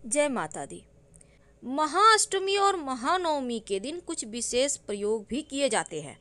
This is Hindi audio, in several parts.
जय माता दी। महाअष्टमी और महानवमी के दिन कुछ विशेष प्रयोग भी किए जाते हैं।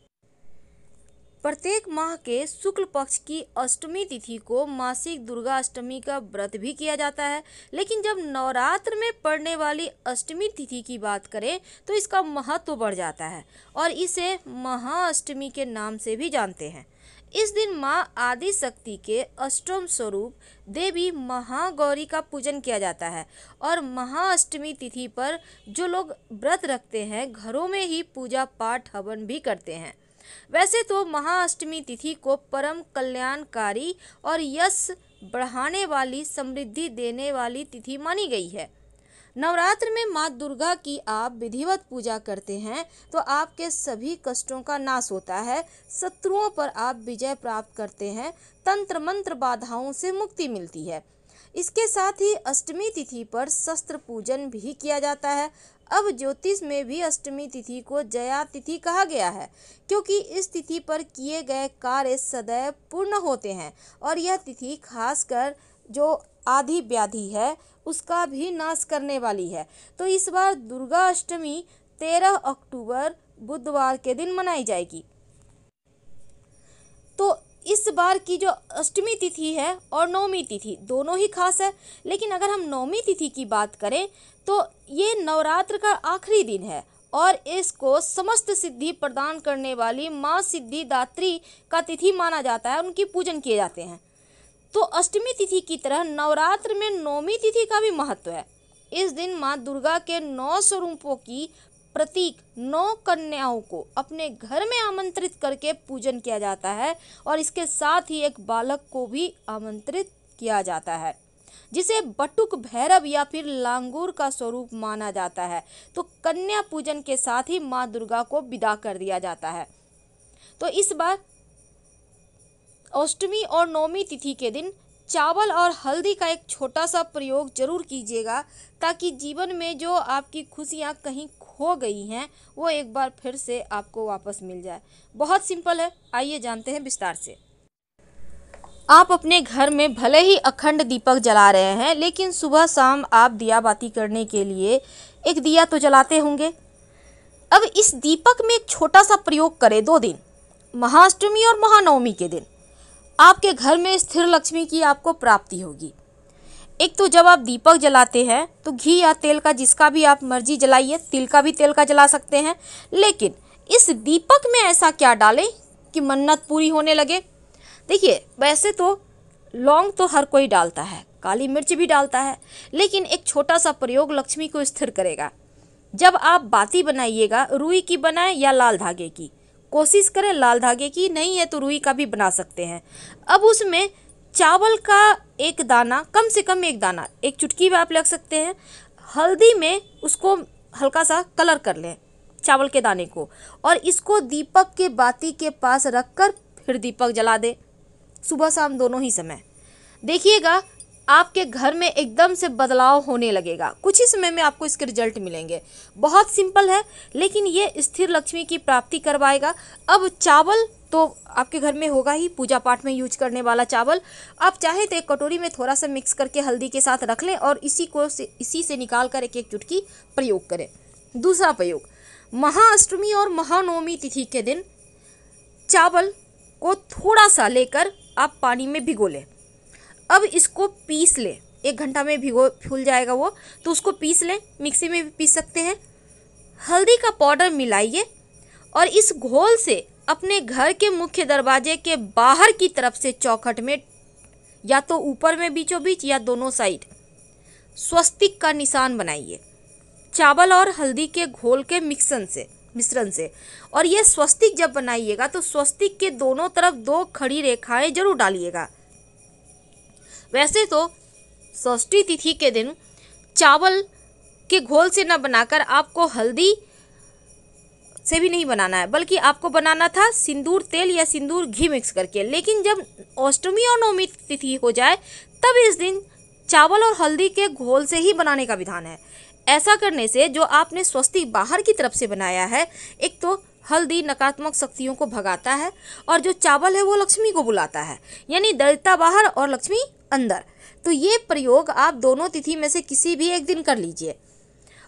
प्रत्येक माह के शुक्ल पक्ष की अष्टमी तिथि को मासिक दुर्गा अष्टमी का व्रत भी किया जाता है। लेकिन जब नवरात्र में पड़ने वाली अष्टमी तिथि की बात करें तो इसका महत्व बढ़ जाता है और इसे महाअष्टमी के नाम से भी जानते हैं। इस दिन मां आदि शक्ति के अष्टम स्वरूप देवी महागौरी का पूजन किया जाता है और महाअष्टमी तिथि पर जो लोग व्रत रखते हैं घरों में ही पूजा पाठ हवन भी करते हैं। वैसे तो महाअष्टमी तिथि को परम कल्याणकारी और यश बढ़ाने वाली, समृद्धि देने वाली तिथि मानी गई है। नवरात्र में माँ दुर्गा की आप विधिवत पूजा करते हैं तो आपके सभी कष्टों का नाश होता है, शत्रुओं पर आप विजय प्राप्त करते हैं, तंत्र मंत्र बाधाओं से मुक्ति मिलती है। इसके साथ ही अष्टमी तिथि पर शस्त्र पूजन भी किया जाता है। अब ज्योतिष में भी अष्टमी तिथि को जया तिथि कहा गया है क्योंकि इस तिथि पर किए गए कार्य सदैव पूर्ण होते हैं और यह तिथि खासकर जो आदि व्याधि है उसका भी नाश करने वाली है। तो इस बार दुर्गा अष्टमी 13 अक्टूबर बुधवार के दिन मनाई जाएगी। तो इस बार की जो अष्टमी तिथि है और नवमी तिथि दोनों ही खास है। लेकिन अगर हम नवमी तिथि की बात करें तो ये नवरात्र का आखिरी दिन है और इसको समस्त सिद्धि प्रदान करने वाली माँ सिद्धिदात्री का तिथि माना जाता है, उनकी पूजन किए जाते हैं। तो अष्टमी तिथि की तरह नवरात्र में नवमी तिथि का भी महत्व है। इस दिन माँ दुर्गा के 9 स्वरूपों की प्रतीक 9 कन्याओं को अपने घर में आमंत्रित करके पूजन किया जाता है और इसके साथ ही एक बालक को भी आमंत्रित किया जाता है जिसे बटुक भैरव या फिर लांगूर का स्वरूप माना जाता है। तो कन्या पूजन के साथ ही माँ दुर्गा को विदा कर दिया जाता है। तो इस बार अष्टमी और नवमी तिथि के दिन चावल और हल्दी का एक छोटा सा प्रयोग जरूर कीजिएगा ताकि जीवन में जो आपकी खुशियाँ कहीं खो गई हैं वो एक बार फिर से आपको वापस मिल जाए। बहुत सिंपल है, आइए जानते हैं विस्तार से। आप अपने घर में भले ही अखंड दीपक जला रहे हैं लेकिन सुबह शाम आप दिया बाती करने के लिए एक दिया तो जलाते होंगे। अब इस दीपक में एक छोटा सा प्रयोग करें 2 दिन, महाअष्टमी और महानवमी के दिन। आपके घर में स्थिर लक्ष्मी की आपको प्राप्ति होगी। एक तो जब आप दीपक जलाते हैं तो घी या तेल का जिसका भी आप मर्जी जलाइए, तिल का भी तेल का जला सकते हैं। लेकिन इस दीपक में ऐसा क्या डालें कि मन्नत पूरी होने लगे। देखिए, वैसे तो लौंग तो हर कोई डालता है, काली मिर्च भी डालता है, लेकिन एक छोटा सा प्रयोग लक्ष्मी को स्थिर करेगा। जब आप बाती बनाइएगा रुई की बनाएं या लाल धागे की, कोशिश करें लाल धागे की, नहीं है तो रुई का भी बना सकते हैं। अब उसमें चावल का एक दाना, कम से कम एक दाना, एक चुटकी भी आप लग सकते हैं, हल्दी में उसको हल्का सा कलर कर लें चावल के दाने को और इसको दीपक के बाती के पास रखकर फिर दीपक जला दें सुबह शाम दोनों ही समय। देखिएगा आपके घर में एकदम से बदलाव होने लगेगा, कुछ ही समय में आपको इसके रिजल्ट मिलेंगे। बहुत सिंपल है लेकिन ये स्थिर लक्ष्मी की प्राप्ति करवाएगा। अब चावल तो आपके घर में होगा ही, पूजा पाठ में यूज करने वाला चावल। आप चाहे तो एक कटोरी में थोड़ा सा मिक्स करके हल्दी के साथ रख लें और इसी से निकाल कर एक चुटकी प्रयोग करें। दूसरा प्रयोग, महाअष्टमी और महानवमी तिथि के दिन चावल को थोड़ा सा लेकर आप पानी में भिगो लें। अब इसको पीस लें, 1 घंटा में भिगो फूल जाएगा वो, तो उसको पीस लें, मिक्सी में भी पीस सकते हैं। हल्दी का पाउडर मिलाइए और इस घोल से अपने घर के मुख्य दरवाजे के बाहर की तरफ से चौखट में या तो ऊपर में बीचों बीच या दोनों साइड स्वस्तिक का निशान बनाइए चावल और हल्दी के घोल के मिश्रण से। और ये स्वस्तिक जब बनाइएगा तो स्वस्तिक के दोनों तरफ 2 खड़ी रेखाएं जरूर डालिएगा। वैसे तो षष्ठी तिथि के दिन चावल के घोल से न बनाकर आपको हल्दी से भी नहीं बनाना है, बल्कि आपको बनाना था सिंदूर तेल या सिंदूर घी मिक्स करके। लेकिन जब अष्टमी और नवमी तिथि हो जाए तब इस दिन चावल और हल्दी के घोल से ही बनाने का विधान है। ऐसा करने से जो आपने स्वस्तिक बाहर की तरफ से बनाया है, एक तो हल्दी नकारात्मक शक्तियों को भगाता है और जो चावल है वो लक्ष्मी को बुलाता है, यानी दरिद्रता बाहर और लक्ष्मी अंदर। तो ये प्रयोग आप दोनों तिथि में से किसी भी एक दिन कर लीजिए।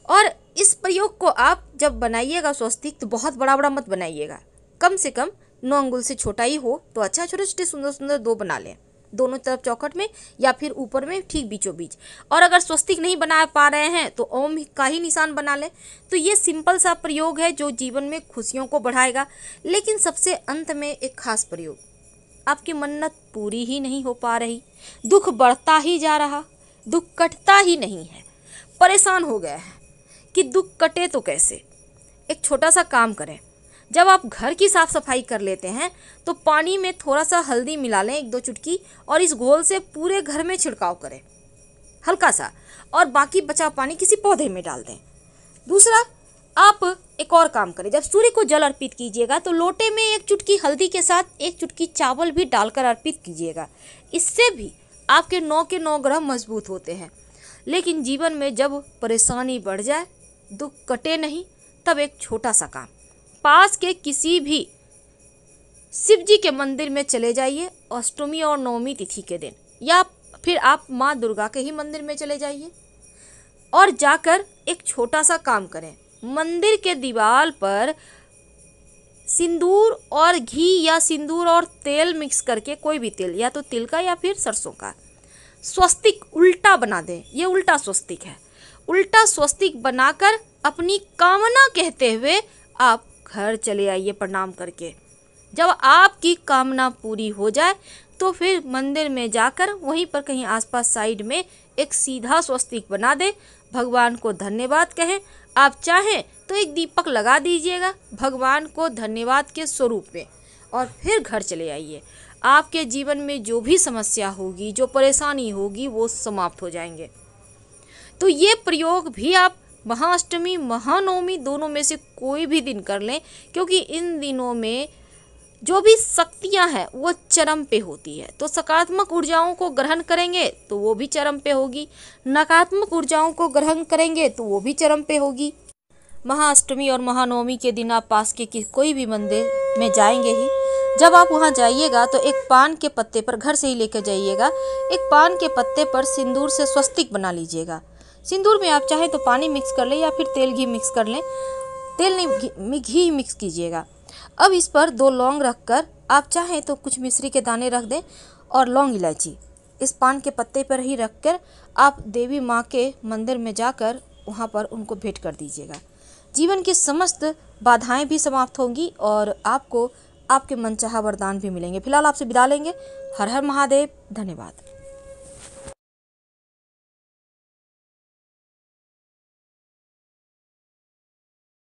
और इस प्रयोग को आप जब बनाइएगा स्वस्तिक, तो बहुत बड़ा बड़ा मत बनाइएगा, कम से कम 9 अंगुल से छोटा ही हो तो अच्छा। छोटे छोटे सुंदर सुंदर 2 बना लें, दोनों तरफ चौखट में या फिर ऊपर में ठीक बीचों बीच। और अगर स्वस्तिक नहीं बना पा रहे हैं तो ओम का ही निशान बना लें। तो ये सिंपल सा प्रयोग है जो जीवन में खुशियों को बढ़ाएगा। लेकिन सबसे अंत में एक खास प्रयोग, आपकी मन्नत पूरी ही नहीं हो पा रही, दुख बढ़ता ही जा रहा, दुख कटता ही नहीं है, परेशान हो गया है कि दुख कटे तो कैसे। एक छोटा सा काम करें, जब आप घर की साफ सफाई कर लेते हैं तो पानी में थोड़ा सा हल्दी मिला लें, 1-2 चुटकी, और इस घोल से पूरे घर में छिड़काव करें हल्का सा, और बाकी बचा पानी किसी पौधे में डाल दें। दूसरा, आप एक और काम करें, जब सूर्य को जल अर्पित कीजिएगा तो लोटे में 1 चुटकी हल्दी के साथ 1 चुटकी चावल भी डालकर अर्पित कीजिएगा। इससे भी आपके 9 के 9 ग्रह मजबूत होते हैं। लेकिन जीवन में जब परेशानी बढ़ जाए, दुख कटे नहीं, तब एक छोटा सा काम, पास के किसी भी शिव जी के मंदिर में चले जाइए अष्टमी और नवमी तिथि के दिन, या फिर आप माँ दुर्गा के ही मंदिर में चले जाइए और जाकर एक छोटा सा काम करें। मंदिर के दीवार पर सिंदूर और घी या सिंदूर और तेल मिक्स करके, कोई भी तेल, या तो तिल का या फिर सरसों का, स्वस्तिक उल्टा बना दें। ये उल्टा स्वस्तिक है। उल्टा स्वस्तिक बनाकर अपनी कामना कहते हुए आप घर चले आइए प्रणाम करके। जब आपकी कामना पूरी हो जाए तो फिर मंदिर में जाकर वहीं पर कहीं आसपास साइड में एक सीधा स्वस्तिक बना दे, भगवान को धन्यवाद कहें। आप चाहें तो एक दीपक लगा दीजिएगा भगवान को धन्यवाद के स्वरूप में, और फिर घर चले आइए। आपके जीवन में जो भी समस्या होगी, जो परेशानी होगी, वो समाप्त हो जाएंगे। तो ये प्रयोग भी आप महाअष्टमी महानवमी दोनों में से कोई भी दिन कर लें, क्योंकि इन दिनों में जो भी शक्तियां हैं वो चरम पे होती है। तो सकारात्मक ऊर्जाओं को ग्रहण करेंगे तो वो भी चरम पे होगी, नकारात्मक ऊर्जाओं को ग्रहण करेंगे तो वो भी चरम पे होगी। महाअष्टमी और महानवमी के दिन आप पास के कोई भी मंदिर में जाएंगे ही। जब आप वहाँ जाइएगा तो एक पान के पत्ते पर, घर से ही लेकर जाइएगा, एक पान के पत्ते पर सिंदूर से स्वस्तिक बना लीजिएगा। सिंदूर में आप चाहें तो पानी मिक्स कर लें या फिर तेल घी मिक्स कर लें, तेल नहीं घी मिक्स कीजिएगा। अब इस पर 2 लौंग रखकर, आप चाहें तो कुछ मिश्री के दाने रख दें और लौंग इलायची इस पान के पत्ते पर ही रखकर आप देवी माँ के मंदिर में जाकर वहाँ पर उनको भेंट कर दीजिएगा। जीवन की समस्त बाधाएं भी समाप्त होंगी और आपको आपके मनचाहा वरदान भी मिलेंगे। फिलहाल आपसे विदा लेंगे। हर हर महादेव। धन्यवाद।